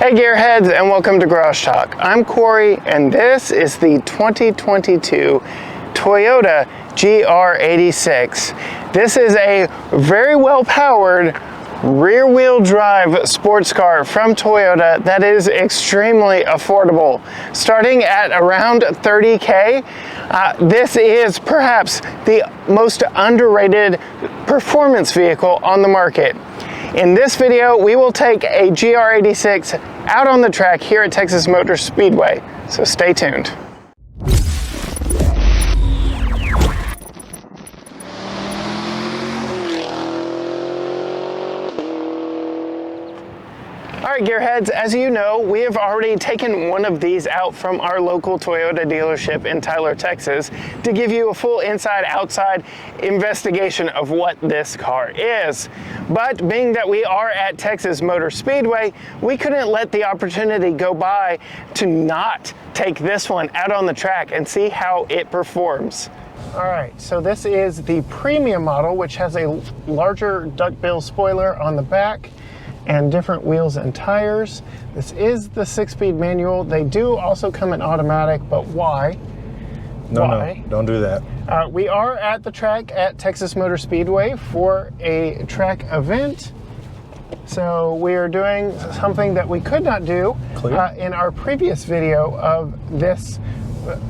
Hey Gearheads, and welcome to Garage Talk. I'm Corey, and this is the 2022 Toyota GR86. This is a very well-powered rear-wheel drive sports car from Toyota that is extremely affordable. Starting at around $30K, this is perhaps the most underrated performance vehicle on the market. In this video, we will take a GR86 out on the track here at Texas Motor Speedway, so stay tuned. All right, Gearheads, as you know, we have already taken one of these out from our local Toyota dealership in Tyler, Texas, to give you a full inside-outside investigation of what this car is. But being that we are at Texas Motor Speedway, we couldn't let the opportunity go by to not take this one out on the track and see how it performs. All right, so this is the premium model, which has a larger duckbill spoiler on the back and different wheels and tires. This is the 6-speed manual. They do also come in automatic, but why? No, don't do that. We are at the track at Texas Motor Speedway for a track event. So we are doing something that we could not do in our previous video of this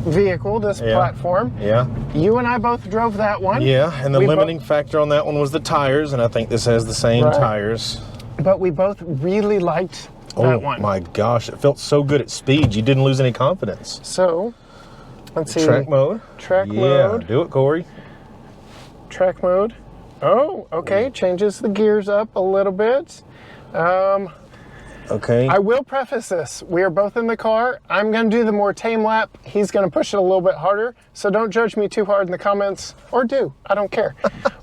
vehicle, this platform. Yeah. You and I both drove that one. Yeah, and the limiting factor on that one was the tires, and I think this has the same tires. But we both really liked that one. Oh my gosh, it felt so good at speed. You didn't lose any confidence. So, let's see. Track mode. Track mode. Yeah, do it, Corey. Track mode. Oh, okay. Changes the gears up a little bit. Okay. I will preface this. We are both in the car. I'm going to do the more tame lap. He's going to push it a little bit harder. So don't judge me too hard in the comments. Or do. I don't care.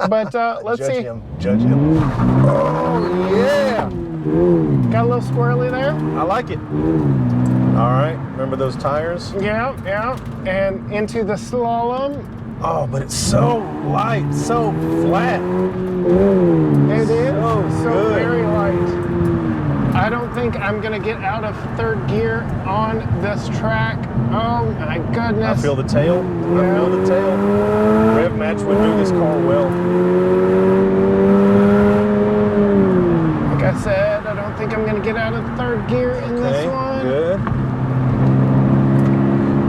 But let's see. Judge him. Oh, yeah. Got a little squirrely there. I like it. All right. Remember those tires? Yeah, yeah. And into the slalom. Oh, but it's so light, so flat. It is so good. very light. I don't think I'm gonna get out of third gear on this track. Oh my goodness. I feel the tail. Yeah. I feel the tail. Rev match would do this car well. Like I said, I don't think I'm gonna get out of third gear in this one. Good.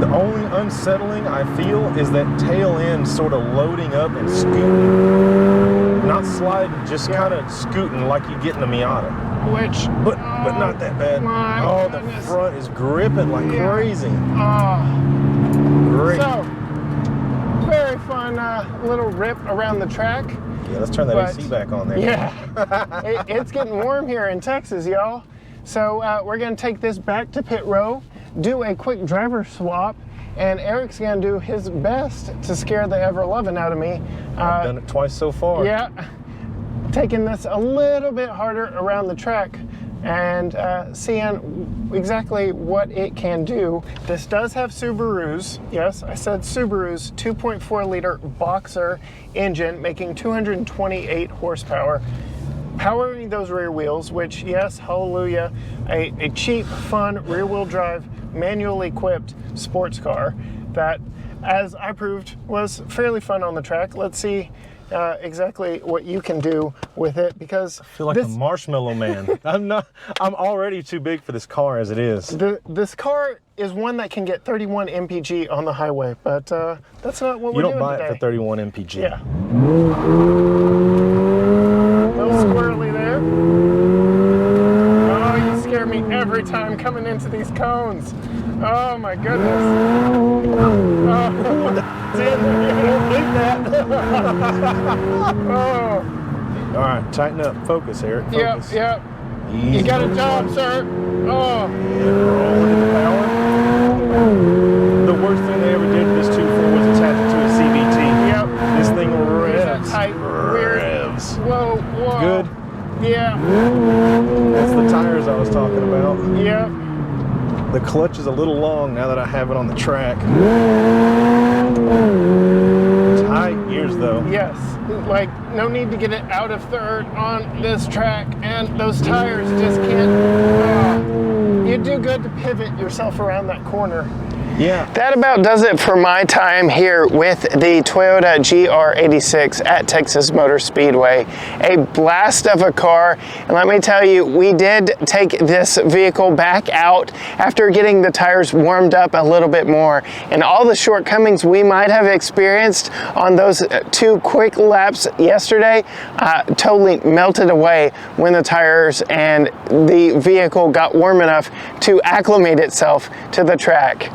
The only unsettling I feel is that tail end sort of loading up and scooting. Not sliding, just kind of scooting like you get in a Miata. But not that bad. Oh, the front is gripping like crazy. Oh, Great. So, very fun little rip around the track. Yeah, let's turn that AC back on there. Yeah, it's getting warm here in Texas, y'all. So we're gonna take this back to pit row, do a quick driver swap, and Eric's gonna do his best to scare the ever-loving out of me. I've done it twice so far. Yeah, taking this a little bit harder around the track and seeing exactly what it can do. This does have Subaru's, yes, I said Subaru's 2.4 liter Boxer engine, making 228 horsepower. Powering those rear wheels, which, yes, hallelujah, a cheap, fun, rear-wheel drive, manually equipped sports car that, as I proved, was fairly fun on the track. Let's see exactly what you can do with it, because I feel like a marshmallow man. I'm already too big for this car as it is. This car is one that can get 31 mpg on the highway, but that's not what we're doing today. You don't buy it for 31 mpg. Yeah. A little squirrely there. Oh, you scare me every time coming into these cones. Oh my goodness. Oh. All right, tighten up. Focus, Eric. Focus. Yep. Easy. You got a job, sir. Oh. And rolling into power. The worst thing they ever did to this 2.4 was attach it to a CVT. Yep. This thing revs. Tight, Revs. Whoa. Good. Yeah. That's the tires I was talking about. Yep. The clutch is a little long now that I have it on the track. Tight gears though. Yes. Like, no need to get it out of third on this track, and those tires just can't. It'd do good to pivot yourself around that corner. Yeah. That about does it for my time here with the Toyota GR86 at Texas Motor Speedway. A blast of a car, and let me tell you, we did take this vehicle back out after getting the tires warmed up a little bit more, and all the shortcomings we might have experienced on those 2 quick laps yesterday totally melted away when the tires and the vehicle got warm enough to acclimate itself to the track.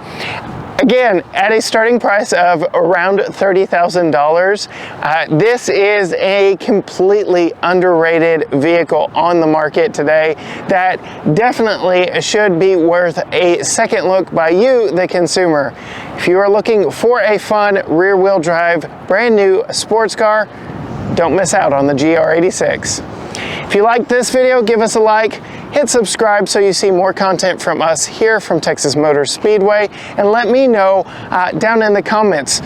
Again, at a starting price of around $30,000, this is a completely underrated vehicle on the market today that definitely should be worth a second look by you, the consumer. If you are looking for a fun rear-wheel drive, brand new sports car, don't miss out on the GR86. If you liked this video, give us a like, hit subscribe so you see more content from us here from Texas Motor Speedway, and let me know down in the comments,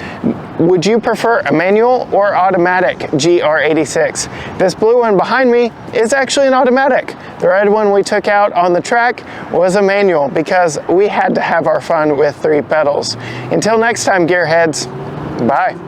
would you prefer a manual or automatic GR86? This blue one behind me is actually an automatic. The red one we took out on the track was a manual because we had to have our fun with 3 pedals. Until next time, gearheads, bye.